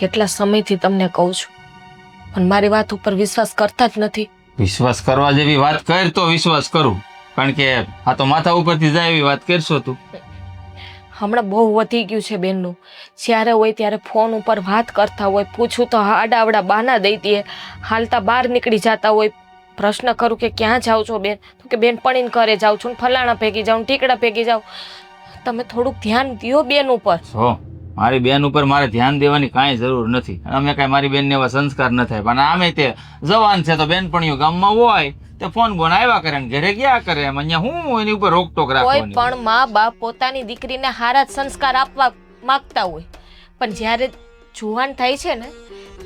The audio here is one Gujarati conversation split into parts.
કેટલા સમયથી તમને કહું છું, પણ મારી વાત ઉપર વિશ્વાસ કરતા જ નથી. વિશ્વાસ કરવા જેવી વાત કર તો વિશ્વાસ કરું, કારણ કે આ તો માથા ઉપરથી જાય એવી વાત કરશો તું. હમણાં બહુ વધી ગયું છે બેનનું. જ્યારે હોય ત્યારે ફોન ઉપર વાત કરતા હોય, પૂછું તો આડાવડા બહાના દઈ દે, હાલતા બહાર નીકળી જતા હોય. પ્રશ્ન કરું કે ક્યાં જાઓ છો બેન, તો કે બેન પણીને ઘરે જાઉં છું, ફલાણા ભેગી જાઉં, ટીકડા ભેગી જાઉં. તમે થોડુંક ધ્યાન દો બેન ઉપર. જો મારી બેન ઉપર મારે ધ્યાન દેવાની કાંઈ જરૂર નથી. અમે કાંઈ મારી બેનને એવા સંસ્કાર ન થાય, પણ આમે તે જવાન છે તો બેનપણીઓ ગામમાં હોય તે ફોન બોન આવ્યા કરે ને ઘરે ગયા કરે, એમ અહીંયા હું એની ઉપર રોકટોક કોઈ રાખવાની. પણ મા બાપ પોતાની દીકરીને હારા જ સંસ્કાર આપવા માંગતા હોય, પણ જ્યારે જુવાન થાય છે ને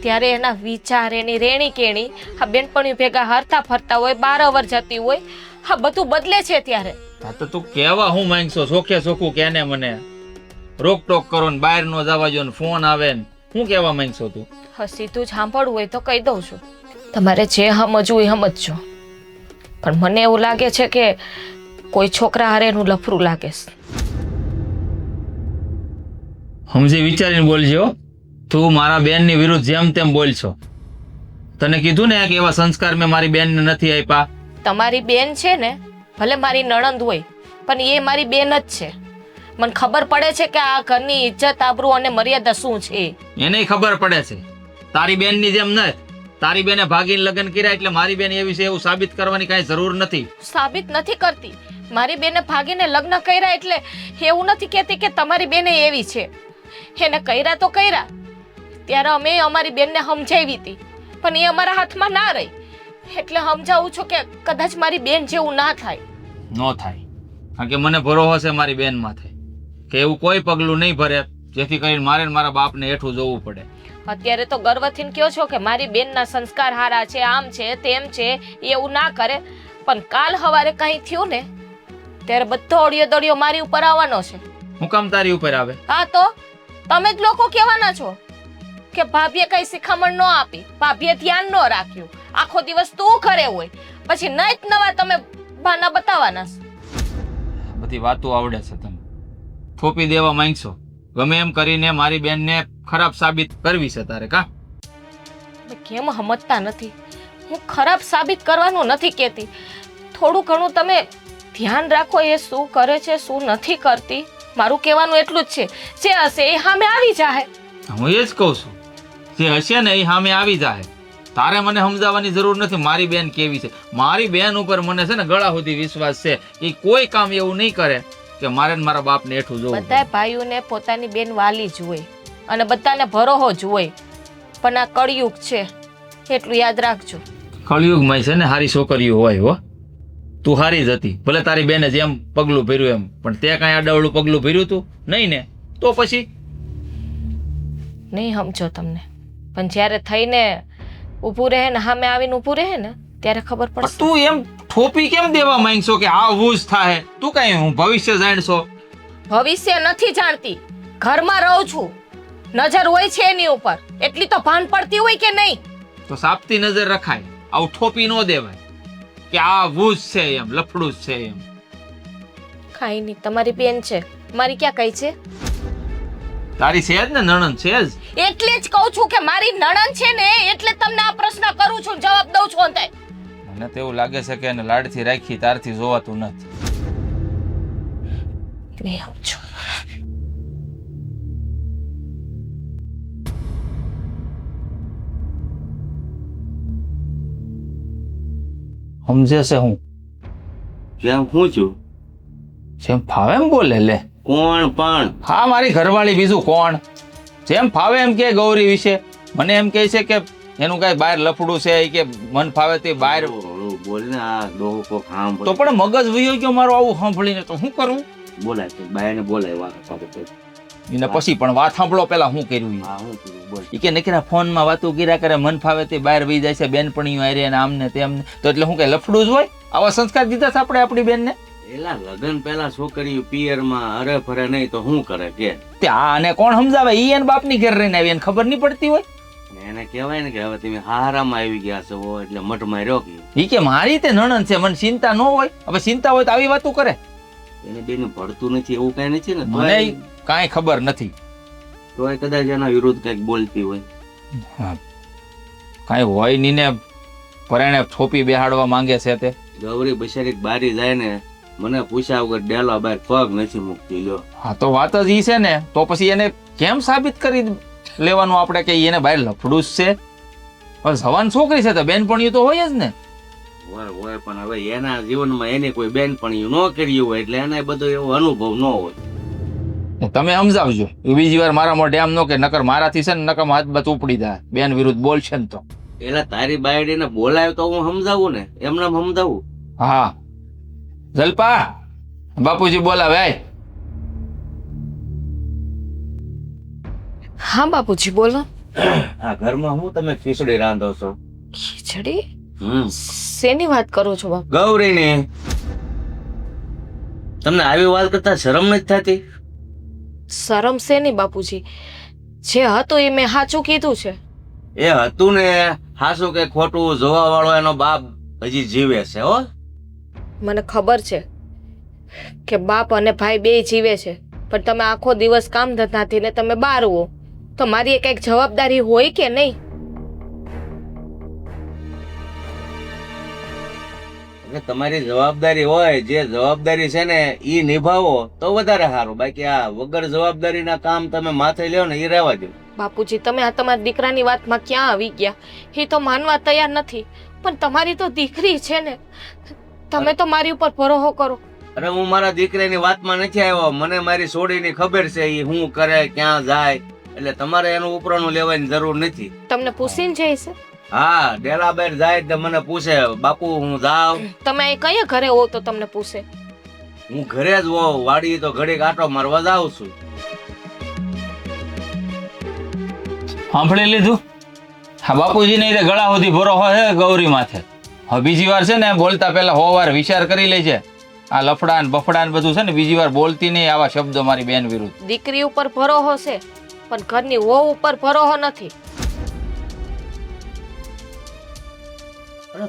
ત્યારે એના વિચાર, એની રેણી કેણી, આ બેનપણીઓ ભેગા હરતા ફરતા હોય, બાર અવર જતી હોય, આ બધું બદલે છે. ત્યારે હા તો તું કેવા હું માંગશો? ચોખ્ખે ચોખ્ખું કેને મને રોકટોક કરો ને બહાર નો જવા જો ને ફોન આવે ને શું કેવા માંગશો તું? હા, સીધું જ સાંભળવું હોય તો કહી દઉં છું. તમારે જે સમજવું એ સમજજો, પણ મને એવું લાગે છે કે કોઈ છોકરા હારે એનું લફરું લાગે છે. સમજી વિચારીને બોલજો. તું મારા બેનની વિરુદ્ધ જેમ તેમ બોલશો. તને કીધું ને કે એવા સંસ્કાર મેં મારી બેનને નથી આપ્યા. તમારી બેન છે ને, ભલે મારી નણંદ હોય, પણ એ મારી બેન જ છે. મને ખબર પડે છે કે આ ઘરની ઇજ્જત, આબરૂ અને મર્યાદા શું છે. એને ખબર પડે છે. તારી બેનની જેમ ન. તારી બેને ભાગીને લગ્ન કર્યા એટલે મારી બેન એવી છે એવું સાબિત કરવાની કાંઈ જરૂર નથી. સાબિત નથી કરતી. મારી બેને ભાગીને લગ્ન કર્યા એટલે એવું નથી કહેતી કે તમારી બેને એવી છે. એને કર્યા તો કર્યા, ત્યારે અમે અમારી બેનને સમજાવી હતી, પણ એ અમારા હાથમાં ના રહી. એટલે સમજાવું છું કે કદાચ મારી બેન જેવું ના થાય. નો થાય, કારણ કે મને ભરોસો છે મારી બેન માથે કે એવું કોઈ પગલું નહીં ભરે જેથી કરીને મારે ને મારા બાપને હેઠું જોવું પડે. અત્યારે તો ગર્વથી કહો છો કે મારી બેનના સંસ્કાર હારા છે, આમ છે તેમ છે, એવું ના કરે. પણ કાલ સવારે કંઈ થયું ને ત્યારે બધો અડિયો દડિયો મારી ઉપર આવવાનો છે. હું કામ તારી ઉપર આવે? હા તો તમે જ લોકો કહેવાના છો કે ભાભીએ કઈ શિખામણ ન આપી, ભાભીએ ધ્યાન ન રાખ્યું, આખો દિવસ તું ઘરે હોય, પછી નઈત નવા તમે બહાના બતાવવાના છો. બધી વાતો આવડે છે તમે. થોપી દેવા માંગશો. ગમે એમ કરીને મારી બેનને ખરાબ સાબિત કરવી છે તારે કા? કેમ સમજતા નથી? હું ખરાબ સાબિત કરવાનું નથી કહેતી. થોડું ઘણું તમે ધ્યાન રાખો એ શું કરે છે, શું નથી કરતી. મારું કહેવાનું એટલું જ છે, જે હશે એ સામે આવી જાય. હું એ જ કહું છું, જે હશે ને એ સામે આવી જાય. તારે મને સમજાવવાની જરૂર નથી મારી બેન કેવી છે. મારી બેન ઉપર મને છે ને ગળા સુધી વિશ્વાસ છે. એ કોઈ કામ એવું નહીં કરે કે મારે ને મારા બાપને હેઠું જોવું. બધા ભાઈઓને પોતાની બેન વાલી જ હોય અને બધાને ભરોહો જ હોય, પણ આ કળિયુગ છે એટલું યાદ રાખજો. કળિયુગમાં છે ને હારી છોકરીઓ હોય હો. તું હારી જ હતી, ભલે તારી બેને જેમ પગલું ભર્યું એમ, પણ તે કાંઈ આડાવડું પગલું ભર્યું તું નહીં ને, તો પછી નહીં સમજો તમને. પણ જ્યારે થઈને ઊભું રહે ને, સામે આવીને ઊભું રહે ને, ત્યારે ખબર પડશે. તું એમ થોપી કેમ દેવા માંગશો કે આવું જ થાય? તું કઈ હું ભવિષ્ય જાણશો? ભવિષ્ય નથી જાણતી, ઘરમાં રહું છું, નજર હોય છે એની ઉપર, એટલી તો ભાન પડતી હોય કે નહીં? તો સાપતી નજર રખાય, આવું થોપી ન દેવાય કે આવું જ છે એમ, લફડું જ છે એમ. કાંઈ નહીં, તમારી બેન છે, મારી ક્યાં કઈ છે? તારી છે જ ને નણંદ છે જ. એટલે જ કહું છું કે મારી નણંદ છે ને, એટલે તમને આ પ્રશ્ન કરું છું, જવાબ દઉં છું. અંતે મને તો એવું લાગે છે કે એને લાડથી રાખી તારથી જોવાતું નથી. નહીં સમજો. સમજે છે હું જેમ હું છું જેમ ફાવે એમ બોલે લે. કોણ પણ? હા મારી ઘરવાળી, બીજું કોણ? જેમ ફાવે એમ કે ગૌરી વિશે. મને એમ કહે છે કે એનું કઈ બહાર લફડું છે કે મન ફાવે તે બહાર. બોલ ને, આ ડોહો કો ખામ તો પણ મગજ વયો ગયો મારો આવું સાંભળીને, તો શું કરું? બોલાય તો બાયને બોલાય વાત પાડે. એને પછી પણ વાત સાંભળો પેલા શું કર્યું ઈ. હા હું કરું બોલ. ઈ કે નકરા ફોનમાં વાતો કર્યા કરે, મન ફાવે તે બહાર વહી જાય છે, બેનપણીઓ હારે ને આમને તેમને. તો એટલે શું કઈ લફડું જ હોય? આવા સંસ્કાર દીધા છે આપણે આપણી બેનને? એલા લગન પહેલા છોકરી પિયરમાં અરે ફરે નહીં તો શું કરે કે? તે આને કોણ સમજાવે? ઈ એન બાપની ઘર રહીને આવી, એને ખબર નહીં પડતી હોય? એને કહેવાય ને કે હવે તમે હારામાં આવી ગયા છો એટલે મઠમાં રહ્યો કે. ઈ કે મારી તે નણંદ છે, મને ચિંતા ન હોય. હવે ચિંતા હોય તો આવી વાતો કરે. એને બેન ભળતું નથી એવું કઈ નથી ને? મને કાંઈ ખબર નથી. તો એ કદાચ એના વિરુદ્ધ કંઈક બોલતી હોય. હા, કાંઈ હોય નહીં ને પરાણે થોપી બેહાડવા માંગે છે તે. ગૌરી બિચારી બારી જાય ને મને પૂછ્યા વગર ડેલા બહાર પગ નથી મૂકતી. લ્યો, હા તો વાત જ ઈ છે ને, તો પછી એને કેમ સાબિત કરી લેવાનું આપણે કે એને બહાર લફડું જ છે? પણ જવાન છોકરી છે તો બેનપણીયું તો હોય જ ને. હોય પણ હવે એના જીવનમાં એની કોઈ બેનપણીયું ન કર્યું હોય એટલે એને બધો એવો અનુભવ ન હોય. તમે સમજાવજો એ બીજી વાર મારા મોઢે આમ ન કે નકર મારાથી છે ને નકર હાથ બાત ઉપડી જાય બેન વિરુદ્ધ બોલશે ને તો. એટલે તારી બાયડીને બોલાય તો હું સમજાવું ને, એમને સમજાવું. હા જલપા, બાપુજી બોલાવે. આય. હા બાપુજી બોલો. આ ઘરમાં હું તમે ખીચડી રાંધો છો? ખીચડી? શેની વાત કરો છો બાપુ? ગૌરીની. તમને આવી વાત કરતા શરમ નથી થતી? શરમ શેની બાપુજી? જે હતું એ મેં સાચું કીધું છે. એ હતું ને હાસું કે ખોટું જોવા વાળો એનો બાપ હજી જીવે છે. હો, મને ખબર છે કે બાપ અને ભાઈ બે જીવે છે, પણ તમે આખો દિવસ કામ ધંધાથી ને તમે બહાર હો તો મારી એક એક જવાબદારી હોય કે નહીં? એટલે તમારી જવાબદારી હોય, જે જવાબદારી છે ને ઈ નિભાવો તો વધારે સારું. બાકી આ વગર જવાબદારીના કામ તમે માથે લ્યો ને એ રહેવા દો. બાપુજી તમે આ તમારી દીકરાની વાતમાં ક્યાં આવી ગયા? એ તો માનવા તૈયાર નથી, પણ તમારી તો દીકરી છે ને, તમે તો મારી ઉપર ભરોસો કરો. અરે હું મારા દીકરાની વાતમાં નથી આવ્યો. મને મારી સોડીની ખબર છે ઈ શું કરે, ક્યાં જાય, એટલે તમારે એનું ઉપરાનું લેવાની જરૂર નથી. તમને પૂછીને જાય છે? હા, ડેલા બેર જાય એટલે મને પૂછે બાપુ હું જાઉં. તમે અહીં કયા ઘરે હો તો તમને પૂછે? હું ઘરે જ હોઉં, વાડી તો ઘડીક આટો મારવા જાઉં છું. સાંભળી લીધું? હા, બાપુજી ને ગળા સુધી ભરોસો છે ગૌરી માથે. હવે બીજી વાર છે ને બોલતા પહેલા 100 વાર વિચાર કરી લેજે. આ લફડા ને બફડા ને બધું છે ને બીજી વાર બોલતી નહીં આવા શબ્દો મારી બેન વિરુદ્ધ. દીકરી ઉપર ભરોસો છે પણ ઘરની વહુ ઉપર ભરોસો નથી.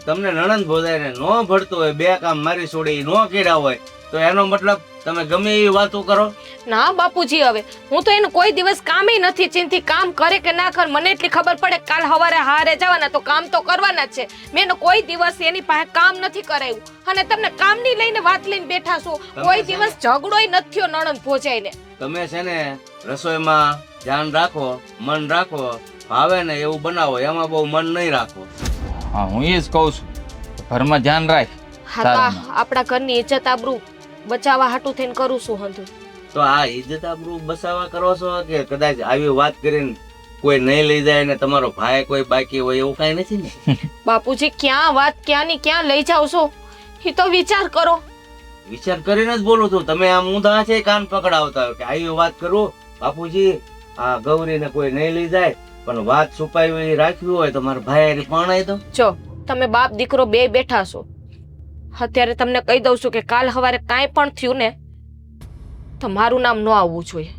તમને નણંદ ભોજાય ને નો ભળતો હોય, બે કામ મારી સોડી નો કર્યા હોય તો એનો મતલબ તમે ગમે એવી વાતો કરો? ના બાપુજી, હવે હું તો એનું કોઈ દિવસ કામ નથી ચિંતી. કામ કરે કે ના કરે મને એટલી ખબર પડે કાલ સવારે હારે જવાના તો કામ તો કરવાના જ છે. મેં એનો કોઈ દિવસ એની પાસે કામ નથી કરાવ્યું. અને તમને કામની લઈને વાત લઈને બેઠા છો. કોઈ દિવસ ઝઘડોય નથી થયો નણંદ ભોજાઈને. તમે છે ને રસોઈમાં ધ્યાન રાખો, મન રાખો, ભાવે ને એવું બનાવો, એમાં બહુ મન નહીં રાખો. હા, હું એ જ કહું છું, ઘરમાં ધ્યાન રાખ. હા, આપણા ઘરની ઇજ્જત આબરૂ બચાવવા હાટું થઈને કરું છું હંધુ. તો આ ઇજ્જત આબરૂ બસાવા કરો છો કે કદાચ આવી વાત કરીને કોઈ નહીં લઈ જાય ને તમારો ભાઈ કોઈ બાકી હોય એવું કઈ નથી ને? બાપુજી ક્યાં વાત ક્યાંની ક્યાં લઈ જાવ છો એ તો વિચાર કરો. વિચાર કરીને જ બોલું છું. તમે આમ ઊંધા છે કાન પકડાવતા હોય કે આવી વાત કરું બાપુજી, આ ગૌરીને કોઈ નહીં લઈ જાય પણ વાત છુપાવી રાખવી હોય તો મારા ભાઈ પરણાઈ દો. જો તમે બાપ દીકરો બે બેઠા છો, અત્યારે તમને કહી દઉં છું કે કાલ સવારે કાંઈ પણ થયું ને તો મારું નામ ન આવવું જોઈએ.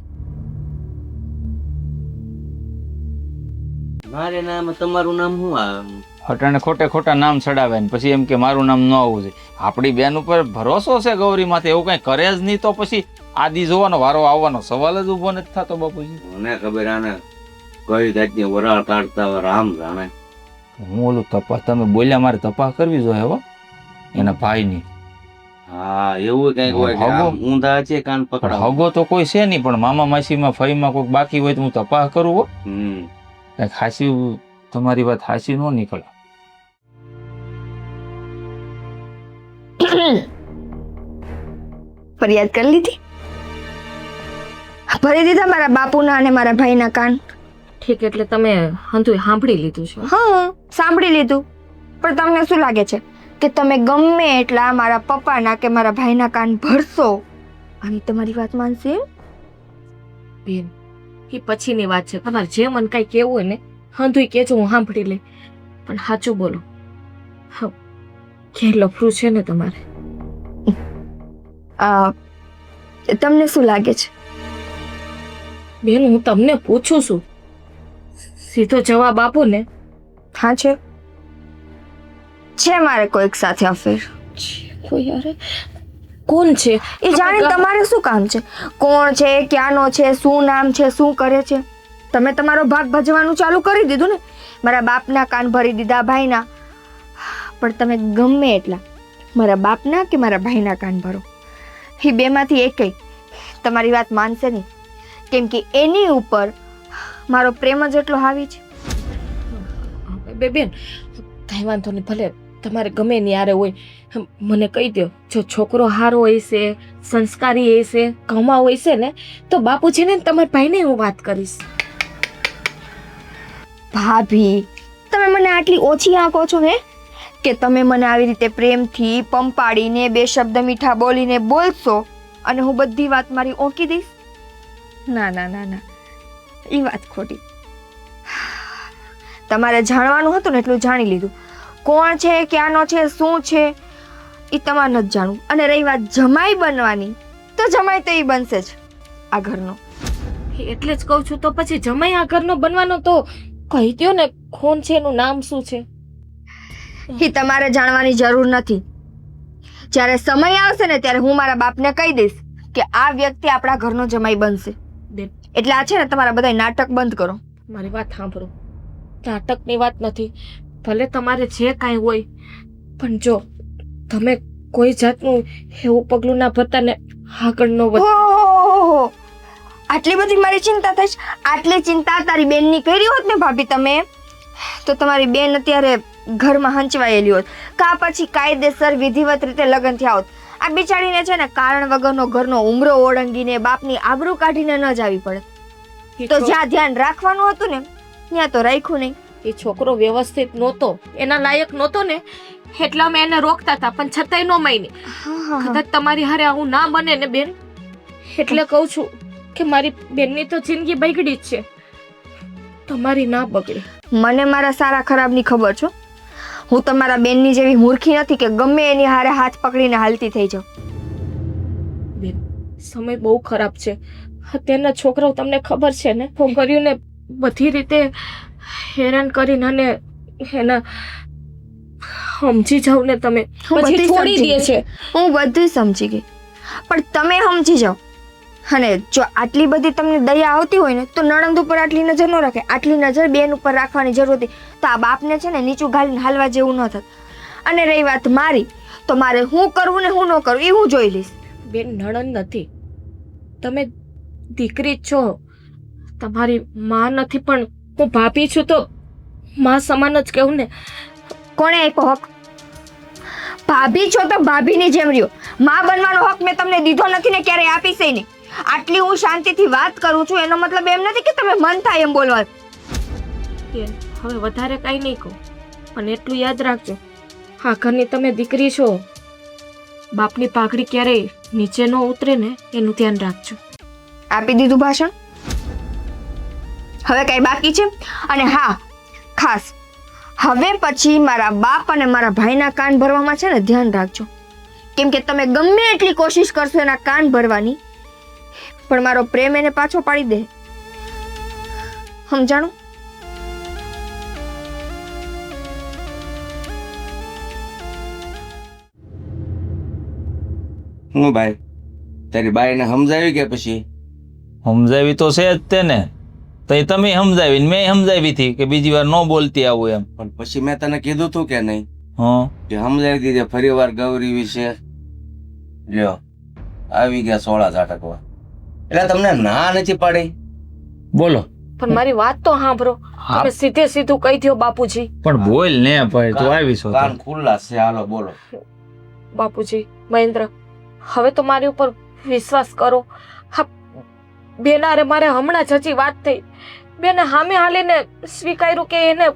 મારે નામ તમારું નામ શું આવે? હટાણે ખોટે ખોટા નામ ચડાવે ને પછી એમ કે મારું નામ ન આવવું જોઈએ. આપણી બેન ઉપર ભરોસો છે ગૌરી માથે, એવું કઈ કરે જ નહીં તો પછી આદિ જોવાનો વારો આવવાનો સવાલ જ ઉભો નથી થતો. બાપુજી મને ખબર આને કઈ જાતની વરાળ કાઢતા હોય રામ જાણે. હું ઓલું તપાસ તમે બોલ્યા મારે તપાસ કરવી જોઈએ હો એના ભાઈની. હા, એવું કઈક હોય કે આમ ઊંધા છે કાન પણ પકડાવ. હગો તો કોઈ છે નહીં, પણ મામા માસીમાં ફઈમાં કોઈ બાકી હોય તો હું તપાસ કરું હો. કઈ ખાસી તમારી વાત હાસી ન નીકળે. ફરિયાદ કરી લીધી, ભરી દીધા મારા બાપુના અને મારા ભાઈના કાન. ઠીક, એટલે તમે હંધુ સાંભળી લીધું છે? હા, સાંભળી લીધું. પણ તમને શું લાગે છે કે તમે ગમે એટલા મારા પપ્પાના કે મારા ભાઈના કાન ભરશો અને તમારી વાત માનશે? બેન, એ પછીની વાત છે. તમારે જે મન કાંઈ કેવું હોય ને હંધુ કેજો, હું સાંભળી લે. પણ સાચું બોલો, કે લફરું છે ને તમારે? તમને શું લાગે છે? બેન, હું તમને પૂછું છું, સીધો જવાબ આપો ને. હા, છે મારે કોઈક સાથે અફેર. કોઈ અરે કોણ છે એ જાણે તમારે શું કામ છે? કોણ છે, ક્યાંનો છે, શું નામ છે, શું કરે છે? તમે તમારો ભાગ ભજવાનું ચાલુ કરી દીધું ને. મારા બાપના કાન ભરી દીધા, ભાઈના. પણ તમે ગમે એટલા મારા બાપના કે મારા ભાઈના કાન ભરો, એ બેમાંથી એકેય તમારી વાત માનશે નહીં, કેમ કે એની ઉપર મારો પ્રેમ જ એટલો હાવી છે. બેન કાંઈ વાંધો નહીં, ભલે તમારે ગમે ને યારે હોય મને કહી દો. જો છોકરો હારો હોય છે, સંસ્કારી હોય છે, કમા હોય છે ને, તો બાપુજીને ને તમારા ભાઈને હું વાત કરીશ. ભાભી, તમે મને આટલી ઓછી આંકો છો હે, કે તમે મને આવી રીતે પ્રેમથી પંપાડીને બે શબ્દ મીઠા બોલીને બોલશો અને હું બધી વાત મારી ઓંકી દઈશ? ના ના ના ના, એ વાત ખોટી. તમારે જાણવાનું હતું ને એટલું જાણી લીધું. કોણ છે, ક્યાંનો છે, શું છે, એ તમારે નથી જાણવું. અને રહી વાત જમાઈ બનવાની, તો જમાઈ તો એ બનશે જ આ ઘરનો. એટલે જ કહું છું, તો પછી જમાઈ આ ઘરનો બનવાનો તો કહી દો ને. કોણ છે, એનું નામ શું છે? એ તમારે જાણવાની જરૂર નથી. જ્યારે સમય આવશે ને ત્યારે હું મારા બાપને કહી દઈશ કે આ વ્યક્તિ આપણા ઘરનો જમાઈ બનશે. બેન, એટલે આ છે ને તમારા બધા નાટક બંધ કરો. મારી વાત સાંભળો, નાટકની વાત નથી. ભલે તમારે જે કાંઈ હોય, પણ જો તમે કોઈ જાતનું એવું પગલું ના ભરતા ને આગળ ન વધ. ઓહો, આટલી બધી મારી ચિંતા થાય છે? આટલી ચિંતા તારી બેનની કરી હોત ને ભાભી તમે, તો તમારી બેન અત્યારે ઘરમાં હંચવાયેલી હોત, કા પછી કાયદેસર વિધિવત રીતે લગ્ન થયા હોત. આ બિચારીને છે ને કારણ વગરનો ઘરનો ઉમરો ઓળંગીને બાપની આબરૂ કાઢીને ન જ આવી પડે. તો જ્યાં ધ્યાન રાખવાનું હતું ને ત્યાં તો રાખ્યું નહીં. એ છોકરો વ્યવસ્થિત નહોતો, એના લાયક નહોતો ને, એટલે અમે એને રોકતા હતા, પણ છતાંય ન માની. કદાચ તમારી હારે આવું ના બને ને બેન, એટલે કહું છું કે મારી બેનની તો જિંદગી બગડી જ છે, તમારી ના બગડે. મને મારા સારા ખરાબની ખબર છો. હું તમારા બેનની જેવી મૂર્ખી નથી કે ગમે એની હારે હાથ પકડીને હાલતી થઈ જાઉં. બેન, સમય બહુ ખરાબ છે. અત્યારના છોકરાઓ તમને ખબર છે ને, છોકરીઓને બધી રીતે હેરાન કરીને અને એના સમજી જાવ ને તમે, પછી છોડી દે છે. હું બધું સમજી ગઈ, પણ તમે સમજી જાઓ. અને જો આટલી બધી તમને દયા આવતી હોય ને તો નણંદ ઉપર આટલી નજર ન રાખે. આટલી નજર બેન ઉપર રાખવાની જરૂર હતી તો આ બાપને છે ને નીચું ઘાલીને હાલવા જેવું ન થત. અને રહી વાત મારી, તો મારે હું કરવું ને હું ન કરવું એ હું જોઈ લઈશ. બેન, નણંદ નથી, તમે દીકરી જ છો. તમારી માં નથી, પણ હું ભાભી છું તો માં સમાન જ કહું ને. કોણે આપ્યો હક? ભાભી છો તો ભાભીની જેમ રહ્યો. માં બનવાનો હક મેં તમને દીધો નથી ને ક્યારેય આપીશ નહીં. આટલી હું શાંતિથી વાત કરું છું એનો મતલબ એમ નથી કે તમે મન થાય એમ બોલવા. બેન, હવે વધારે કાંઈ નહીં કહું, પણ એટલું યાદ રાખજો, હા ઘરની તમે દીકરી છો. બાપની પાઘડી ક્યારેય નીચે ન ઉતરે ને એનું ધ્યાન રાખજો. આપી દીધું ભાષણ? હવે કઈ બાકી છે? અને હા, ખાસ હવે પછી મારા બાપ અને મારા ભાઈના કાન ભરવામાં છે ને ધ્યાન રાખજો, કેમ કે તમે ગમે એટલી કોશિશ કરશો એના કાન ભરવાની, પણ મારો પ્રેમ એને પાછો પાડી દે. સમજાણું? હું ભાઈ, તારી બાઈને સમજાવી કે પછી? સમજાવી તો છે જ તેને, તો તમે સમજાવી મેં સમજાવી હતી કે બીજી વાર ન બોલતી આવું એમ. પણ પછી મેં તને કીધું તું કે નહીં હા, કે સમજાવી દીધે ફરી વાર ગૌરી વિશે લ્યો આવી ગયા સોળા ઝાટકવા. એટલે તમને ના નથી પાડી? બોલો. પણ મારી વાત તો સાંભળો, તમે સીધે સીધું કહી દો બાપુજી. પણ બોલ ને ભાઈ, તું આવીશો કાન ખુલ્લા છે, હાલો બોલો. બાપુજી, મહેન્દ્ર, હવે તો મારી ઉપર વિશ્વાસ કરો. હા બેનારે મારે હમણાં જ હજી વાત થઈ. બેને સામે હાલીને સ્વીકાર્યું કે એને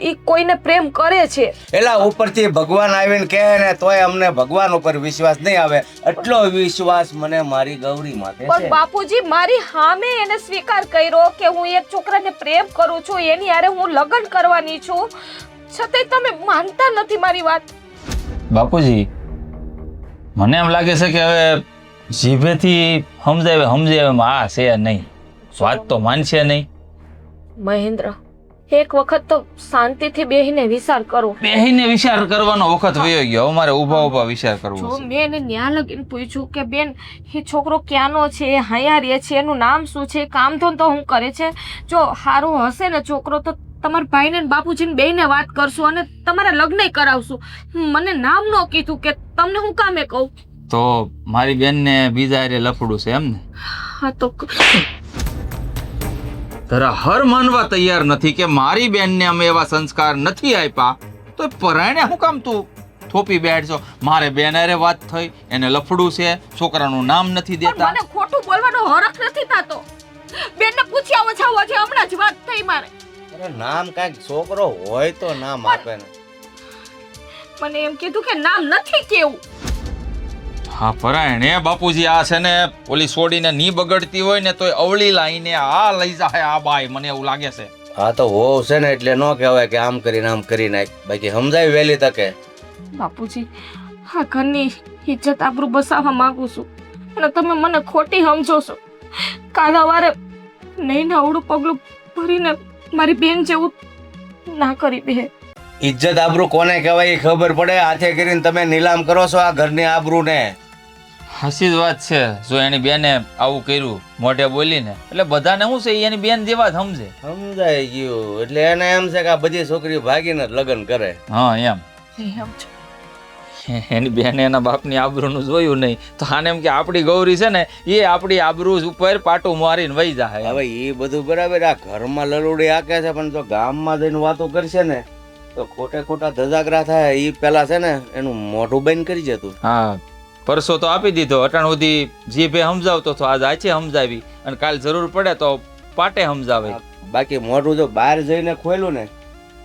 ઈ કોઈને પ્રેમ કરે છે. એલા ઉપરથી ભગવાન આવીને કહે ને તોય અમને ભગવાન ઉપર વિશ્વાસ નહીં આવે. એટલો વિશ્વાસ મને મારી ગૌરી માથે પણ છે. બાપુજી, મારી સામે એને સ્વીકાર કર્યો કે હું એક છોકરાને પ્રેમ કરું છું, એની હારે હું લગ્ન કરવાની છું, છતાંય તમે માનતા નથી મારી વાત. બાપુજી, મને એમ લાગે છે કે હવે જીભેથી સમજાવે આ છે નહીં, વાત તો માનશે નહીં. મહેન્દ્ર, એક વખત તો શાંતિથી બેહીને વિચાર કરો. બેહીને વિચાર કરવાનો વખત વયો ગયો. હવે મારે ઊભા ઊભા વિચાર કરવો જો છે. મેં એને ન્યા લગીને પૂછ્યું કે બેન એ છોકરો ક્યાંનો છે, હયા રહે છે, એનું નામ શું છે, કામ ધંધો તો હું કરે છે. જો સારું હશે ને છોકરો તો તમારા ભાઈને ને બાપુજીને બેયને વાત કરશું અને તમારા લગ્ન કરાવશું. મને નામ ન કીધું કે તમને હું કામે કહું. તો મારી બેનને બીજા હારે લફડું છે એમ ને? હા તો તારા હર માનવા તૈયાર નથી કે મારી બેનને અમે એવા સંસ્કાર નથી આપ્યા, તો પરાયણે શું કામ તું થોપી બેઠશો? મારે બેન હારે વાત થઈ, એને લફડું છે, છોકરાનું નામ નથી પણ દેતા. મને ખોટું બોલવાનો હરખ નથી થતો. બેનને પૂછ્યા ઓછા છે, હમણાં જ વાત થઈ મારે. અરે નામ કાંઈક છોકરો હોય તો નામ આપે ને. મને એમ કીધું કે નામ નથી કેવું. હા પરાયણે બાપુજી આ છે ને ઓલી સોડીને ની બગડતી હોય ને તોય અવળી લાઈને આ લઈ જાય આ બાઈ, મને એવું લાગે છે. આ તો હોવ છે ને એટલે ન કહેવાય કે આમ કરી નાખ. બાકી સમજાય વહેલી તકે. બાપુજી, આ ઘરની ઇજ્જત આબરૂ બસાવવા માંગુ છું અને તમે મને ખોટી સમજો છો. કાલ સવારે નહીં અવળું પગલું ભરીને મારી બેન જેવું ના કરી દે. ઇજ્જત આબરૂ કોને કહેવાય એ ખબર પડે. હાથે કરીને તમે નીલામ કરો છો આ ઘરની આબરૂ ને. હાસી જ વાત છે. જો એની બેને આવું કર્યું મોઢે બોલીને એટલે બધાને શું છે ઈ એની બેન જેવા જ સમજે. સમજાઈ ગયું. એટલે એને એમ છે કે આ બધી છોકરીઓ ભાગીને જ લગ્ન કરે. હા એમ. એમ છે. એની બેને એના બાપની આબરૂનું જોયું નહીં તો આને એમ કે આપણી ગૌરી છે ને એ આપણી આબરૂ ઉપર પાટું મારીને વહી જાય. હવે એ બધું બરાબર. આ ઘરમાં લલુડી હાકે છે પણ જો ગામમાં જઈને વાતો કરશે ને તો ખોટા ધજાગરા થાય. એ પેલા છે ને એનું મોઢું બંધ કરી જતું. હા પરસો તો આપી દીધો, અટાણ સુધી જીભે સમજાવતો તો આજ આછે સમજાવી અને કાલ જરૂર પડે તો પાટે સમજાવે. બાકી મોઢું જો બહાર જઈને ખોલ્યું ને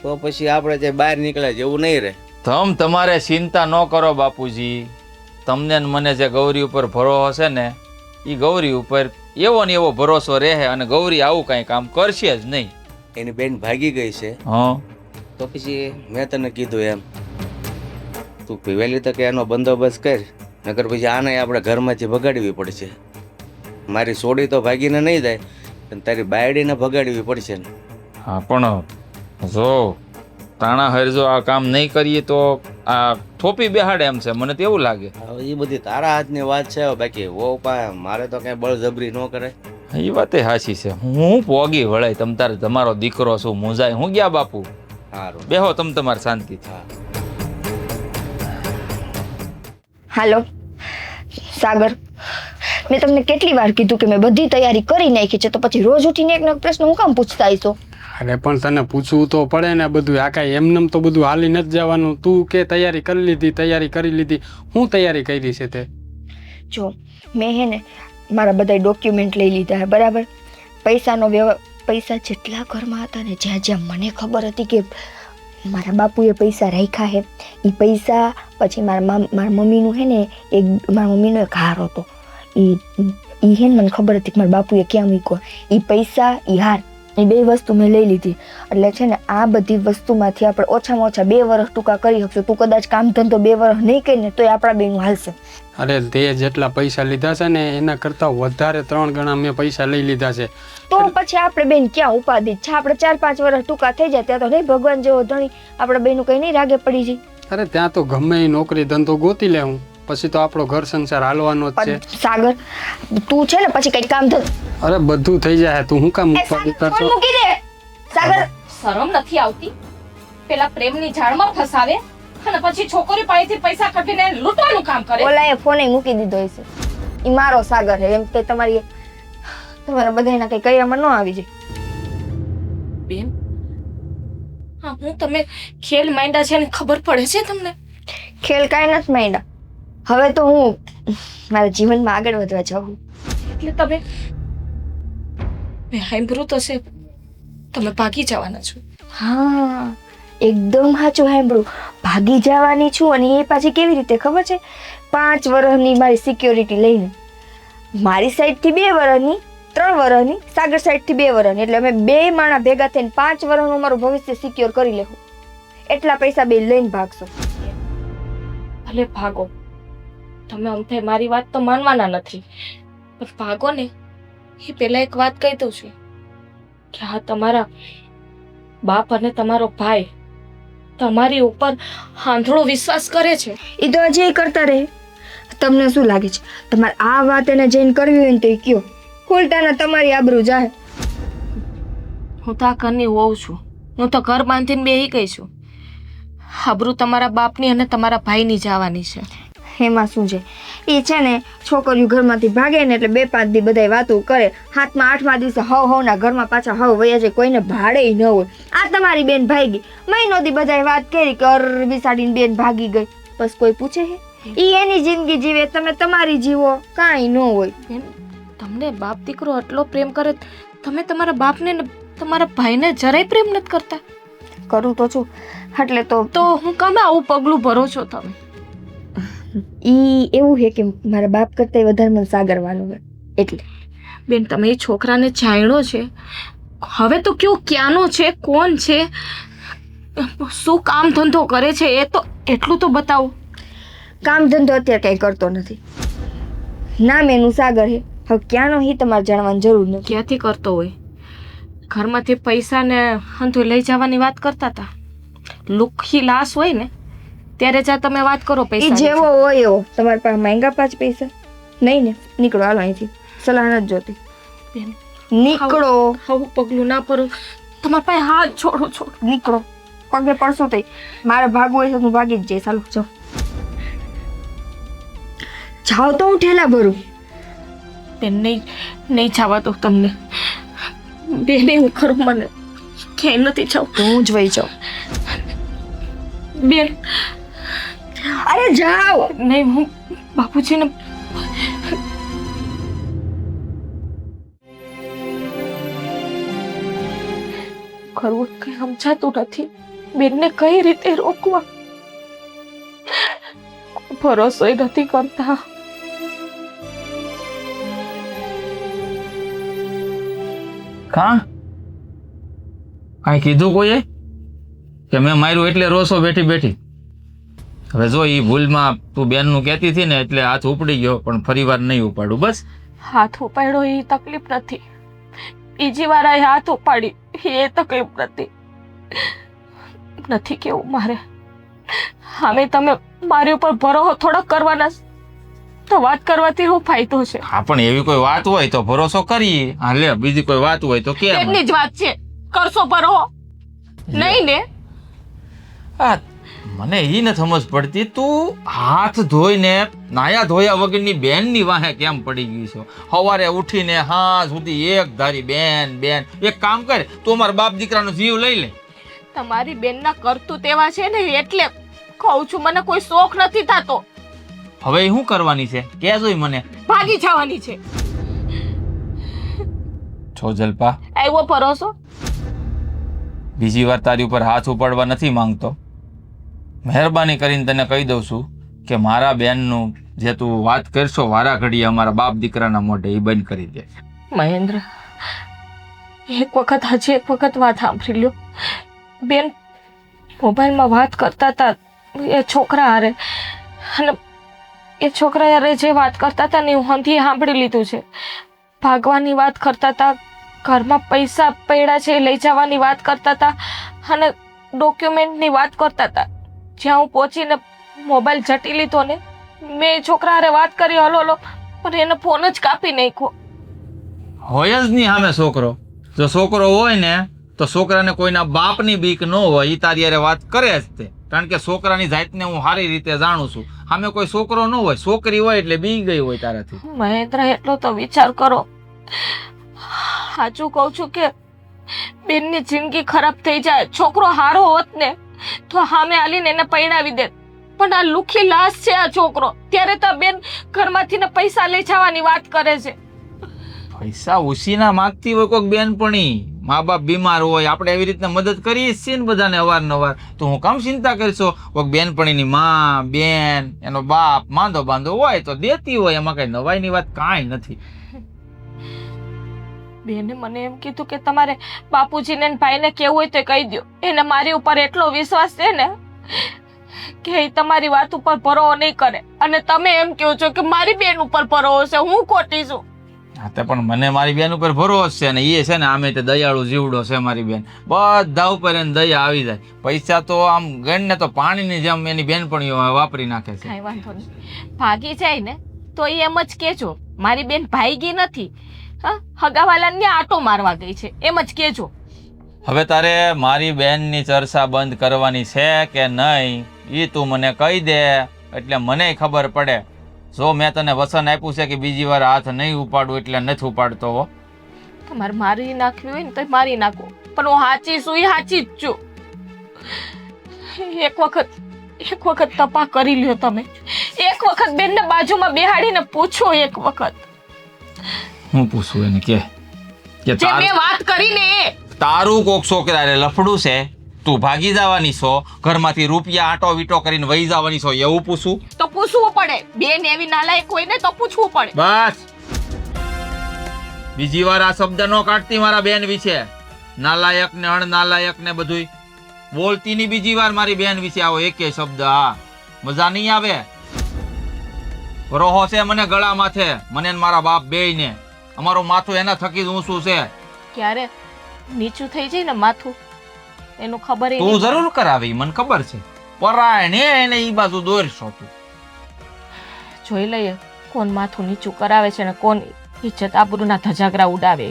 તો પછી આપણે જે બહાર નીકળે જેવું નહીં રહે. તમારે ચિંતા ન કરો બાપુજી. તમને ને મને જે ગૌરી ઉપર ભરોસો છે ને એ ગૌરી ઉપર એવો ને એવો ભરોસો રહે અને ગૌરી આવું કાંઈ કામ કરશે જ નહીં. એની બેન ભાગી ગઈ છે. હા તો પછી મેં તને કીધું એમ તું વહેલી તકે એનો બંદોબસ્ત કર, નકર પછી આને આપણે ઘરમાંથી ભગાડવી પડશે. મારી સોડી તો ભાગીને નહીં જાય પણ તારી બાયડીને ભગાડવી પડશે ને. હા પણ જો તાણા હરજો આ કામ નહીં કરીએ તો આ થોપી બેહાડે એમ છે, મને તો એવું લાગે. હવે એ બધી તારા હાથની વાત છે. બાકી વો પા મારે તો કઈ બળજબરી ન કરે. એ વાતે હાચી છે. હું પોગી વળાય તમ તારે તમારો દીકરો છું મુંજાય હું ગયા બાપુ. સારું બેહો તમ તમારે શાંતિથી. હાલો સાગર, મેં તમને કેટલી વાર કીધું કે મેં બધી તૈયારી કરી નાખી છે, તો પછી રોજ ઉઠીને એક નવો પ્રશ્ન હું કામ પૂછતા આવીશો? અરે પણ તને પૂછવું તો પડે ને બધું. આ કાંઈ એમનેમ તો બધું હાલી નથી જવાનું. તું કે તૈયારી કરી લીધી. હું તૈયારી કરી છે તે જો મેં હે ને મારા બધા ડોક્યુમેન્ટ લઈ લીધા હે બરાબર. પૈસા જેટલા ઘરમાં હતા ને જ્યાં જ્યાં મને ખબર હતી કે મારા બાપુએ પૈસા રાખ્યા હે એ પૈસા, પછી મારા મમ્મીનું હે ને મારા મમ્મીનો એક હાર હતો એ હે ને મને ખબર હતી કે મારા બાપુએ ક્યાં મૂક્યો. એ પૈસા એ હાર એ બે વસ્તુ મેં લઈ લીધી. એટલે છે ને આ બધી વસ્તુમાંથી આપણે ઓછામાં ઓછા 2 વર્ષ ટૂંકા કરી શકશું. તું કદાચ કામ ધંધો 2 વર્ષ નહીં કરીને તોય આપણા બેનું હાલશે. અરે તે જેટલા પૈસા લીધા છે ને એના કરતાં વધારે 3 ગણા મેં પૈસા લઈ લીધા છે. તો પછી આપણે બેન ક્યાં ઉપાધિ છે? આપણે 4-5 વર્ષ ટૂંકા થઈ જાય ત્યાં તો નહીં ભગવાન જેવો ધણી આપણા બેનું કઈ નહીં રાગે પડી જાય. અરે ત્યાં તો ગમે એ નોકરી ધંધો ગોતી લે હું, પછી તો આપણો ઘર સંસાર હાલવાનો જ છે. સાગર તું છે ને પછી કઈ કામ ધંધો. અરે બધું થઈ જાય. તું શું કામ ઉપાધિ કરશો? મૂકી દે સાગર. શરમ નથી આવતી? પેલા પ્રેમની જાળમાં ફસાવે અને પછી છોકરી પાસેથી પૈસા કાઢીને લૂંટવાનું કામ કરે. ઓલાએ ફોન મૂકી દીધો હશે. ઈ મારો સાગર હે એમ કે તમારા બધાના કઈ કયામાં ન આવી જાય. બેન, હા હું તમે ખેલ માંડ્યા છે ને ખબર પડે છે તમને? ખેલ કાંઈ નથી માંડ્યા. હવે તો હું મારા જીવનમાં આગળ વધવા જાઉં. એટલે તમે મેં સાંભળ્યું તો છે તમે ભાગી જવાના છો. હા એકદમ સાચું સાંભળ્યું. ભાગી જવાની છું અને એ પાછી કેવી રીતે ખબર છે? 5 વર્ષની મારી સિક્યોરિટી લઈને, મારી સાઈડથી 2 વર્ષની, 3 વર્ષની, સાગર સાઈડથી 2 વર્ષની, એટલે અમે 2 માણા ભેગા થઈને 5 વર્ષનું મારું ભવિષ્ય સિક્યોર કરી લેવું. એટલા પૈસા બે લઈને ભાગશો. ભલે ભાગો, તમે અમથે મારી વાત તો માનવાના નથી, પણ ભાગો ને એ પહેલા એક વાત કહી દઉં છું કે આ તમારા બાપ અને તમારો ભાઈ તમારી ઉપર આંધળો વિશ્વાસ કરે છે. એ તો હજી કરતા રહે. તમને શું લાગે છે તમારે આ વાત એને જઈને કરવી હોય ને તો એ કયો, ઉલટાના તમારી આબરૂ જાય. હું તો આ ઘરની વહુ છું. હું તો ઘર બાંધીને બેહી ગઈ છું. આબરૂ તમારા બાપની અને તમારા ભાઈની જવાની છે. એમાં શું છે, એ છે ને છોકરીઓ ઘરમાંથી ભાગે ને એટલે 2-5 દી બધાય વાતો કરે, 7મા 8મા દિવસે હવના ઘરમાં પાછા હવ વયા જાય, કોઈને ભાડે ન હોય. આ તમારી બેન ભાગી, મહિનો દી બધાય વાત કરી કે અરબી સાડીની બેન ભાગી ગઈ, બસ કોઈ પૂછે હે? ઈ એની જિંદગી જીવે, તમે તમારી જીવો, કાંઈ ન હોય. બેન, તમને બાપ દીકરો આટલો પ્રેમ કરે, તમે તમારા બાપને ને તમારા ભાઈને જરાય પ્રેમ નથી કરતા. કરું તો છું, એટલે તો હું કામ આવું પગલું ભરો છો તમે? ઈ એવું છે કે મારા બાપ કરતા વધારે મને સાગરવાનું હોય એટલે. બેન, તમે એ છોકરાને જાણ્યો છે? હવે તો કયો ક્યાંનો છે, કોણ છે, શું કામ ધંધો કરે છે, એ તો એટલું તો બતાવો. કામ ધંધો અત્યારે કંઈ કરતો નથી. નામ એનું સાગર છે. હવે ક્યાંનો હી તમારે જાણવાની જરૂર નથી. ક્યાંથી કરતો હોય? ઘરમાંથી પૈસા ને હંધુ લઈ જવાની વાત કરતા હતા. લુખી લાશ હોય ને ત્યારે જ તમે વાત કરો એ પૈસા. જેવો હોય એવો. તમારી પાસે માંગ્યા 5 પૈસા નહીં ને? નીકળો, હાલો અહીંથી, સલાહ નથી જોતી. બેન, નીકળો, આવું પગલું ના ભરો. તમારા પાસે હાથ છોડું છું. નીકળો. પગે પડશું થઈ મારે ભાગવું હોય તો હું ભાગી જ જઈશ. હાલો જાઓ. જાઓ તો હું ઠેલા ભરું. બેન, નહીં જવા દો તમને. બેન, એવું ખરું, મને ક્યાંય નથી જવું. તો હું જ વહી જાઉં. બેન, અરે જાઓ. નહીં, હું બાપુજીને કરવું કઈ સમજાતું નથી. બેનને કઈ રીતે રોકવા, ભરોસો નથી કરતા. કાં કાંઈ કીધું કોઈએ કે મેં માર્યું એટલે રોસો બેઠી બેઠી? હવે જો એ ભૂલમાં તું બેનનું કહેતી હતી ને એટલે હાથ ઉપડી ગયો, પણ ફરી વાર નહીં ઉપાડું. બસ હાથ ઉપાડ્યો એ તકલીફ નથી, બીજી વાર આ હાથ ઉપાડી એ તકલીફ નથી કેવું મારે. હવે તમે મારી ઉપર ભરોસો થોડોક કરવાના તો વાત કરવાથી શું ફાયદો છે? હા, પણ એવી કોઈ વાત હોય તો ભરોસો કરીએ. હા લે, બીજી કોઈ વાત હોય તો કે એમની જ વાત છે, કરશો ભરોસો નહીં ને? હા, મને એ નથી સમજ પડતી, તું હાથ ધોઈને નાયા ધોયા વગરની બેનની વાહે કેમ પડી ગઈ છો? સવારે ઉઠીને હા સુધી એક ધારી બેન બેન. એક કામ કર, તું અમારા બાપ દીકરાનો જીવ લઈ લે. તમારી બેનના કરતું તેવા છે ને એટલે કહું છું, મને કોઈ શોખ નથી થતો. હવે એ શું કરવાની છે કે જોઈ મને? ભાગી જવાની છે. છો જલપા, આવ્યો ભરોસો? બીજી વાર તારી ઉપર હાથ ઉપાડવા નથી માંગતો. મહેરબાની કરીને તને કહી દઉં છું કે મારા બેનનું જે તું વાત કરશો વારા ઘડીએ અમારા બાપ દીકરાના મોઢે, એ બંધ કરી દે. મહેન્દ્ર, એક વખત વાત સાંભળી લ્યો. બેન મોબાઈલમાં વાત કરતા હતા એ છોકરા હારે, અને એ છોકરા હારે જે વાત કરતા હતા ને હું હંધી સાંભળી લીધું છે. ભાગવાની વાત કરતા હતા, ઘરમાં પૈસા પડ્યા છે લઈ જવાની વાત કરતા હતા, અને ડોક્યુમેન્ટની વાત કરતા હતા. જ્યાં હું પહોંચીને મોબાઈલ ઝટી લીધો ને, મેં છોકરા હારે વાત કરી હલો હલો, પણ એને ફોન જ કાપી નાખ્યો. હોય જ નહીં સામે છોકરો. જો છોકરો હોય ને તો છોકરાને કોઈના બાપની બીક ન હોય, એ તારી હારે વાત કરે જ તે. કારણ કે છોકરાની જાતને હું સારી રીતે જાણું છું. સામે કોઈ છોકરો ન હોય, છોકરી હોય એટલે બી ગઈ હોય તારાથી. મહેન્દ્ર, એટલો તો વિચાર કરો. સાચું કહું છું કે બેનની જિંદગી ખરાબ થઈ જાય. છોકરો હારો હોત ને તો સામે આલીને એને પૈણાવી દે, પણ આ લુખી લાશ છે આ છોકરો. ત્યારે તો બેન ઘરમાંથી ને પૈસા લઈ જવાની વાત કરે છે. પૈસા ઉછીના માંગતી હોય કોઈક બેનપણી, મા બાપ બીમાર હોય, આપણે એવી રીતના મદદ કરીએ છીએ ને બધાને અવારનવાર, તો હું કામ ચિંતા કરશો? કોઈક બેનપણીની માં બેન એનો બાપ માંદો બાંધો હોય તો દેતી હોય, એમાં કઈ નવાઈની વાત કાંઈ નથી. બેને મને એમ કીધું કે તમારે બાપુજીને ને ભાઈને કેવું હોય તો કહી દો. એને મારી ઉપર એટલો વિશ્વાસ છે ને કે એ તમારી વાત ઉપર ભરોસો નહીં કરે, અને તમે એમ કહો છો કે મારી બેન ઉપર ભરોસો છે. હું ખોટી છું? હા તે પણ મને મારી બેન ઉપર ભરોસો છે ને એ છે ને આમે તે દયાળુ જીવડો છે મારી બેન, બધા ઉપર એને દયા આવી જાય. પૈસા તો આમ ગણ ને તો પાણીની જેમ એની બેનપણીઓ વાપરી નાખે છે. કાંઈ વાંધો નહીં, ભાગી જાય ને તો એ એમ જ કહેજો મારી બેન ભાગી નથી, હા હગાવાલાને આટો મારવા ગઈ છે એમ જ કહેજો. હવે તારે મારી બેનની ચર્ચા બંધ કરવાની છે કે નહીં એ તું મને કહી દે, એટલે મને ખબર પડે. જો મેં તને વચન આપ્યું છે કે બીજી વાર હાથ નહીં ઉપાડું એટલે નથી ઉપાડતો હો. તમારે મારી નાખવી હોય ને તો મારી નાખો, પણ હું સાચી છું એ સાચી જ છું. એક વખત તપા કરી લ્યો તમે, એક વખત બેનને બાજુમાં બેહાડીને પૂછો એક વખત. હું પૂછું એને કે જે મેં વાત કરી ને એ તારું કોક છોકરાને લફડું છે, તું ભાગી જવાની છો, ઘરમાંથી રૂપિયા આટો વીટો કરીને વહી જવાની છો, એવું પૂછું? તો પૂછવું પડે. બેન એવી નાલાયક હોય ને તો પૂછવું પડે. બસ બીજી વાર આ શબ્દ નો કાઢતી મારા બેન વિશે. નાલાયક ને અણનાલાયક ને બધુંય બોલતી ની બીજી વાર મારી બેન વિશે આવો એકે શબ્દ. હા મજા નહીં આવે. રોહો છે મને ગળા માથે, મને ને મારા બાપ બેય ને. અમારું માથું એના થકી જ ઊંચું છે. ક્યારે નીચું થઈ જાય ને માથું એનું ખબર ય તું નહીં. જરૂર કરાવી, મને ખબર છે. પરાયણે એને ઈ બાજુ દોરશો તું. જોઈ લઈએ કોણ માથું નીચું કરાવે છે ને કોણ ઇજ્જત આબરૂના ધજાગરા ઉડાવે.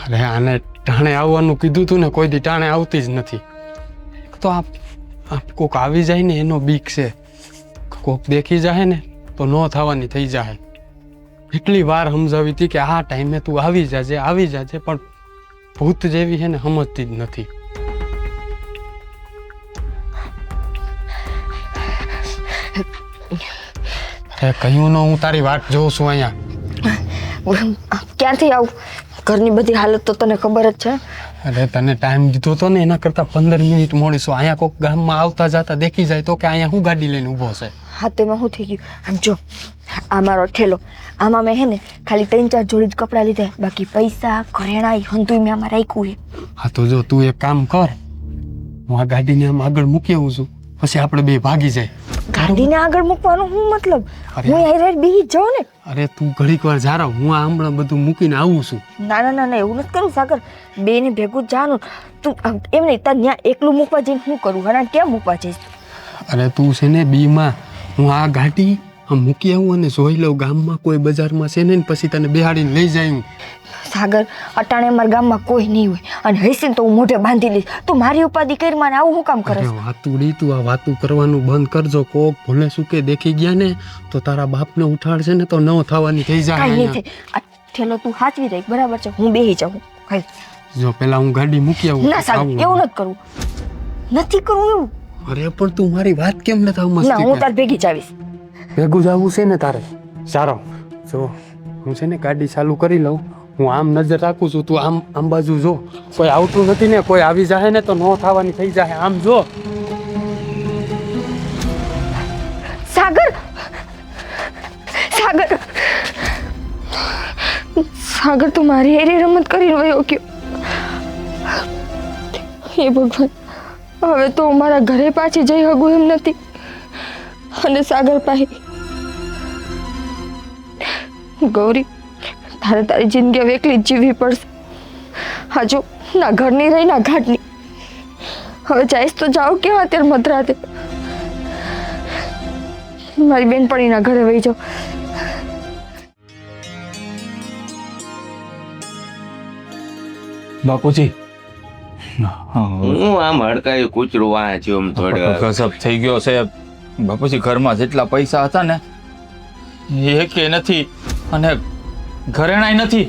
અરે આને ટાણે આવવાનું કીધું તું ને, કોઈ દી ટાણે આવતી જ નથી. એક તો આપ કોક આવી જાય ને એનો બીક છે, કોક દેખી જાય ને તો ન થવાની થઈ જાય. એટલી વાર સમજાવી હતી કે આ ટાઈમે તું આવી જાજે, પણ ભૂત જેવી છે ને સમજતી જ નથી. અરે કહ્યું ન હું તારી વાટ જોઉં છું અહીંયા. ક્યાંથી આવું? ઘરની બધી હાલત તો તને ખબર જ છે. અરે તને ટાઈમ દીધો તો ને એના કરતાં 15 મિનિટ મોડીશું. અહીંયા કોઈક ગામમાં આવતા જતા દેખી જાય તો કે અહીંયા હું ગાડી લઈને ઊભો છે. હા તેમાં શું થઈ ગયું? આમ જો, આ મારો ઠેલો, આમાં મેં હે ને ખાલી 3-4 જોડી જ કપડાં લીધા, બાકી પૈસા ઘરેણા હંતુય મેં આમાં રાખ્યું છે. હા તો જો તું એક કામ કર, હું આ ગાડીને આમ આગળ મૂકી આવું છું, પછી આપણે બે ભાગી જાય. ગાડીને આગળ મૂકવાનો શું મતલબ? હું અહીં બેહી જ જાઉં ને. અરે તું ઘડીક વાર જા, હું આ હમણાં બધું મૂકીને આવું છું. ના એવું નથી કરું સાગર, બે ને ભેગું જ જવાનું. તું એમ નહીં, તાર ત્યાં એકલું મૂકવા જઈને શું કરું? હણા ક્યાં મૂકવા જઈશ? અરે તું છે ને બીમાં, હું આ ગાડી આમ મૂકી આવું અને જોઈ લઉં ગામમાં કોઈ બજારમાં છે ને, પછી તને બેહાડીને લઈ જાય. સાગર, અટાણે અમારા ગામમાં કોઈ નહીં હોય, અને હશે ને તો હું મોઢે બાંધી લઈશ. તું મારી ઉપાધિ કરી મને આવું શું કામ કરે? અરે વાતુડી, તું આ વાતું કરવાનું બંધ કરજો. કોક ભલે શું કે દેખી ગયા ને તો તારા બાપને ઉઠાડશે ને તો ન થવાની થઈ જાય. કાંઈ નહીં થાય. આ ઠેલો તું સાચવી રહી, બરાબર છે? હું બેહી જાઉં. ખાઈ જો પેલા હું ગાડી મૂકી આવું. ના સાગર, એવું નથી કરવું, નથી કરવું એવું. અરે પણ તું મારી વાત કેમ નથી ના, મસ્તી હું તાર ભેગી જ આવીશ. ભેગું જવું છે ને તારે? સારો જો, હું છે ને ગાડી ચાલુ કરી લઉં, હું આમ નજર રાખું છું, તું આમ બાજુ જો. કોઈ આવતું નથી ને, કોઈ આવી જાય ને તો ન થવાની થઈ જાય. આમ જો. સાગર, સાગર તું મારી એરી રમત કરીને વયો ગયો. હે ભગવાન, હવે તો હું મારા ઘરે પાછી જઈ શકું એમ નથી. અને સાગર પાસે ગૌરી, તારે તારી જિંદગી હવે એકલી જ જીવવી પડશે. હજુ ના ઘરની રહી ના ઘાટની. હવે જઈશ તો જાઓ કેવા અત્યારે મધરાતે. મારી બેનપણીના ઘરે વહી જાઓ. બાપુજી હું આમ હડકાયું કૂતરું વાંચ્યું આમ થોડું. ગજબ થઈ ગયો છે બાપુજી. ઘરમાં જેટલા પૈસા હતા ને એકે નથી, અને ઘરેણાય નથી,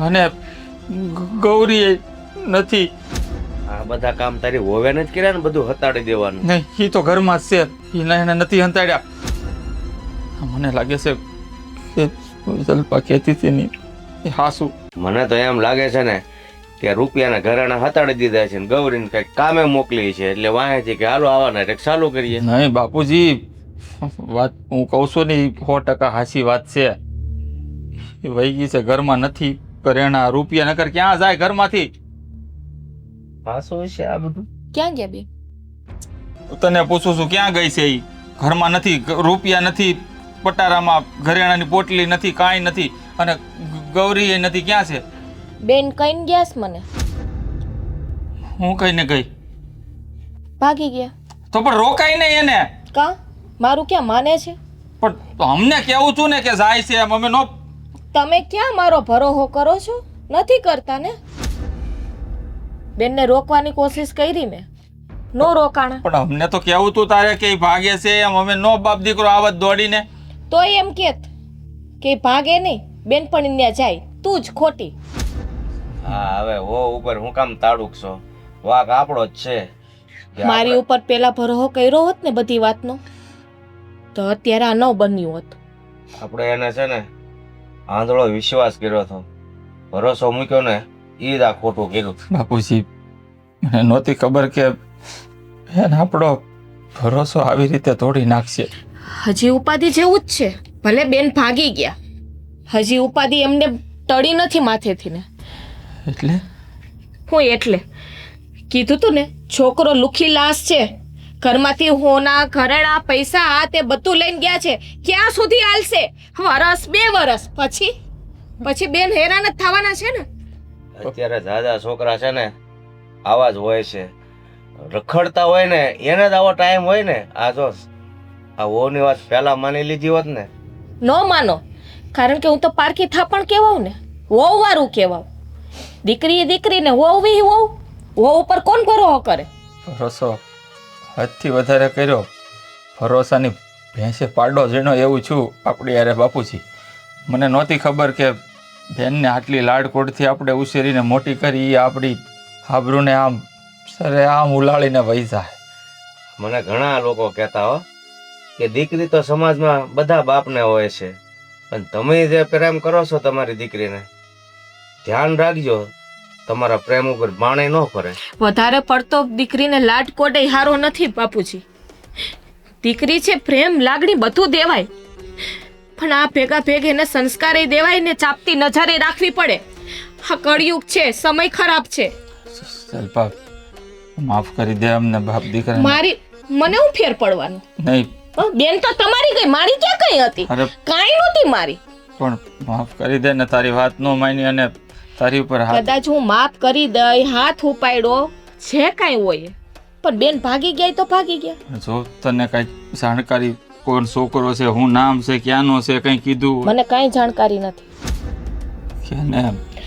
અને ગૌરી નથી. આ બધા કામ તારી હોવે જ કર્યા ને, બધું હતાડી દેવાનું. નહીં, એ તો ઘરમાં જ છે, એને નથી હંતાડ્યા. મને લાગે છે કે જલપા કહેતી હતી નહીં એ હાસુ. મને તો એમ લાગે છે ને કે રૂપિયાના ઘરેણા હતાડી દીધા છે ને ગૌરીને કઈક કામે મોકલી છે, એટલે વાંહે છે કે હાલો આવવાના એટલે ચાલુ કરીએ. નહીં બાપુજી, વાત હું કહું છું ને 100% હાચી વાત છે. એ વહી ગઈ છે, ઘરમાં નથી ઘરેણા. રૂપિયા નકર ક્યાં જાય ઘરમાંથી? પાછું છે આ બધું. ક્યાં ગયા બે? તને પૂછું છું ક્યાં ગઈ છે એ? ઘરમાં નથી, રૂપિયા નથી, પટારામાં ઘરેણાની પોટલી નથી, કાંઈ નથી, અને ગૌરી એ નથી. ક્યાં છે? બેન કઈને ગયા છે મને, હું કહીને ગઈ ભાગી ગયા. તો પણ રોકાઈ નહીં એને. કા મારું ક્યાં માને છે? પણ અમને કેવું છું ને કે જાય છે એમ, અમે નો. તમે ક્યાં મારો ભરોસો કરો છો? નથી કરતા ને. બેનને રોકવાની કોશિશ કરી મેં, નો રોકાણા. પણ અમને તો કેવું તું તારે કે ઈ ભાગે છે એમ, અમે નો બાપ દીકરો આવત દોડીને. તો એમ કેત કે ભાગે નહીં, બેન પણ ત્યાં જાય, તું જ ખોટી. હા હવે વો ઉપર હું કામ તાડુક છો? વાક આપણો જ છે કે મારી ઉપર પેલા ભરોસો કર્યો હોત ને બધી વાતનો, તો અત્યારે આ ન બન્યું હોત. આપણે એને છે ને આંધળો વિશ્વાસ કર્યો હતો, ભરોસો મૂક્યો ને ઈ જ આ ખોટું કર્યું. બાપુજી, મને નહોતી ખબર કે બેન આપણો ભરોસો આવી રીતે તોડી નાખશે. હજી ઉપાધિ જેવું જ છે. ભલે બેન ભાગી ગયા, હજી ઉપાધિ એમને ટળી નથી માથેથી ને. એટલે હું એટલે કીધું તું ને, છોકરો લુખી લાશ છે. ઘરમાંથી હોના ઘરેણા પૈસા આ તે બધું લઈને ગયા છે. ક્યાં સુધી હાલશે? વરસ 2 વરસ પછી બેન હેરાન જ થવાના છે ને. અત્યારે દાદા છોકરા છે ને આવા જ હોય છે, રખડતા હોય ને એને જ આવો ટાઈમ હોય ને. આ જો આ વહુની વાત પહેલા માની લીધી હોત ને. ન માનો, કારણ કે હું તો પારકી થાપણ કહેવાઉં ને, વહુ વાળું કહેવાઉં. દીકરી દીકરીને વહુ વી વહુ, વહુ ઉપર કોણ ભરોસો કરે? ભરોસો હદથી વધારે કર્યો. ભરોસાની ભેંસે પાડો ઝીણો એવું છું આપણી યારે બાપુજી. મને નહોતી ખબર કે બેનને આટલી લાડકોડથી આપણે ઉછેરીને મોટી કરી, એ આપણી આબરૂને આમ સરે આમ ઉલાળીને વહી જાય. મને ઘણા લોકો કહેતા હો કે દીકરી તો સમાજમાં બધા બાપને હોય છે, પણ તમે જે પ્રેમ કરો છો તમારી દીકરીને, ધ્યાન રાખજો તમારા પ્રેમ ઉપર બાણે ન ફરે. વધારે પડતો દીકરીને લાડ કોડે હારો નથી બાપુજી. દીકરી છે, પ્રેમ લાગણી બધું દેવાય, પણ આ ભેગા ભેગ એને સંસ્કારે દેવાય ને ચાપતી નજરે રાખવી પડે. આ કળિયુગ છે, સમય ખરાબ છે. શિલ્પા, માફ કરી દે અમને બાપ દીકરા. મારી મને હું ફેર પડવાનું? નહીં બેન તો તમારી ગઈ, મારી ક્યાં કઈ હતી? અરે કાંઈ નહોતી મારી. પણ માફ કરી દે ને, તારી વાત ન માની અને તારી ઉપર હાથ. કદાચ હું માફ કરી દઈ, હાથ ઉપાડ્યો, જે કાંઈ હોય, પણ બેન ભાગી ગયા તો ભાગી ગયા. જો તને કઈ જાણકારી, કોણ છોકરો છે, હું નામ છે, ક્યાંનો છે, કઈ કીધું? મને કાંઈ જાણકારી નથી. કે ને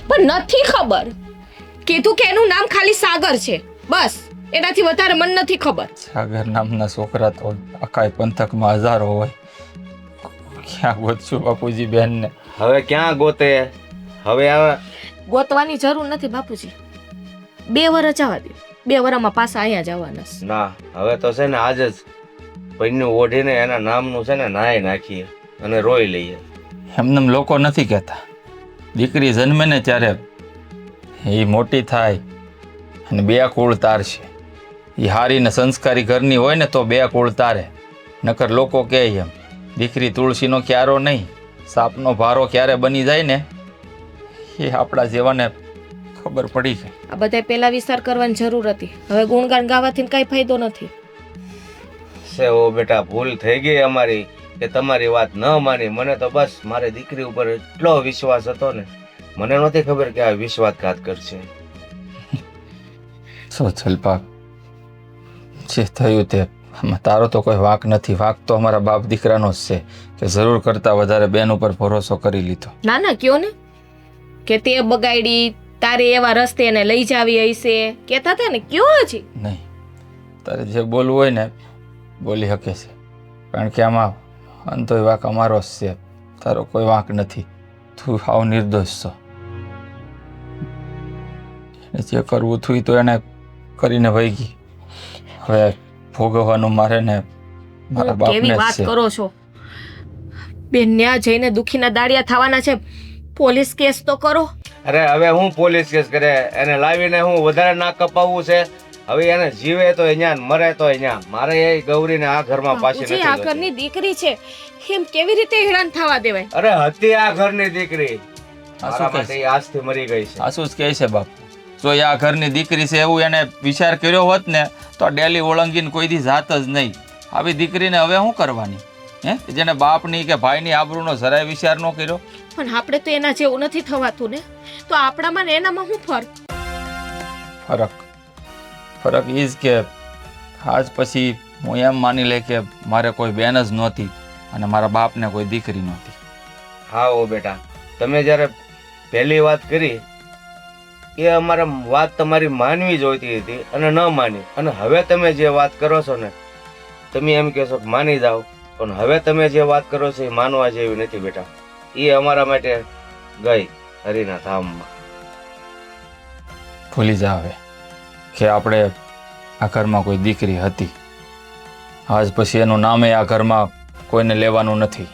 પણ નથી ખબર. કીધું કે એનું નામ ખાલી સાગર છે, બસ. એનાથી વધારે મને નથી ખબર. સાગર નામના છોકરા તો આખા પંથકમાં હજારો હોય. ક્યાં ગોતશું બાપુજી બેનને? હવે ક્યાં ગોતે? હવે આ ગોતવાની જરૂર નથી બાપુજી. 2 વર્ષ જવા દો, 2 વર્ષમાં પાછા અહીંયા જવાના છે. ના, હવે તો છે ને આજ જ પૈનું ઓઢીને એના નામનું છે ને નાય નાખીએ અને રોઈ લઈએ. એમનેમ લોકો નથી કહેતા. દીકરી જન્મે ને ત્યારે એ મોટી થાય અને 2 કુળ તારશે. એ હારી ને સંસ્કારી ઘરની હોય ને તો 2 કુળ તારે. નકર લોકો કહે એમ દીકરી તુલસીનો ક્યારો નહીં, સાપનો ભારો ક્યારે બની જાય ને એ આપણા જેવાને ખબર પડી ગઈ. આ બધા પહેલા વિચાર કરવાની જરૂર હતી. હવે ગુણગાન ગાવાથી કાંઈ ફાયદો નથી. છે ઓ બેટા, ભૂલ થઈ ગઈ અમારી કે તમારી વાત ન માની. મને તો બસ મારી દીકરી ઉપર એટલો વિશ્વાસ હતો ને, મને નહોતી ખબર કે આ વિશ્વાસઘાત કરશે. સો જલપા, જે થયું તે આમાં તારો તો કોઈ વાંક નથી. વાંક તો અમારા બાપ દીકરાનો જ છે કે જરૂર કરતાં વધારે બેન ઉપર ભરોસો કરી લીધો. ના ના, કયો ને કે તે બગાડી, તારે એવા રસ્તે એને લઈ જાવી હશે કહેતા હતા ને, કયો હજી? નહીં, તારે જે બોલવું હોય ને બોલી શકે છે, કારણ કે આમાં અંતોય વાંક અમારો જ છે, તારો કોઈ વાંક નથી. તું હાવ નિર્દોષ છો. એને જે કરવું થયું તો એને કરીને વહી ગઈ. હવે ભોગવવાનું મારે ને મારા બાપને કેવી જ વાત છે. કરો છો બેન? ન્યા જઈને દુખીના દાડિયા થવાના છે. પોલીસ કેસ તો કરો. અરે હવે હું પોલીસ કેસ કરે? એને લાવીને હું વધારે ના કપાવવું છે? હવે એને જીવે તો અહીંયા, મરે તો અહીંયા. મારે એ ગૌરીને આ ઘરમાં પાછી બાપુજી, નથી આ જોઈતી. ઘરની દીકરી છે, એમ કેવી રીતે હેરાન થવા દેવાય? અરે હતી આ ઘરની દીકરી, આ શું મારા કહે માટે છે? ઈ આજથી મરી ગઈ છે. આ શું જ કહે છે બાપ? જો એ આ ઘરની દીકરી છે એવું એને વિચાર કર્યો હોત ને તો ડેલી ઓળંગીને કોઈ દી જાત જ નહીં. આવી દીકરીને હવે શું કરવાની? હે, જેને બાપની કે ભાઈની આબરૂનો જરાય વિચાર ન કર્યો. પણ આપણે તો એના જેવું નથી થવાતું ને, તો આપણામાં ને એનામાં શું ફરક? ફરક એ જ કે આજ પછી હું એમ માની લે કે મારે કોઈ બેન જ નહોતી અને મારા બાપને કોઈ દીકરી નહોતી. હા ઓ બેટા, તમે જ્યારે પહેલી વાત કરી એ અમારે વાત તમારી માનવી જોઈતી હતી અને ન માની, અને હવે તમે જે વાત કરો છો ને તમે એમ કહેશો કે માની જાઓ, પણ હવે તમે જે વાત કરો છો એ માનવા જેવી નથી બેટા. એ અમારા માટે ગઈ હરિના ધામમાં. ભૂલી જાવે કે આપણે આ ઘરમાં કોઈ દીકરી હતી. આજ પછી એનું નામે આ ઘરમાં કોઈને લેવાનું નથી.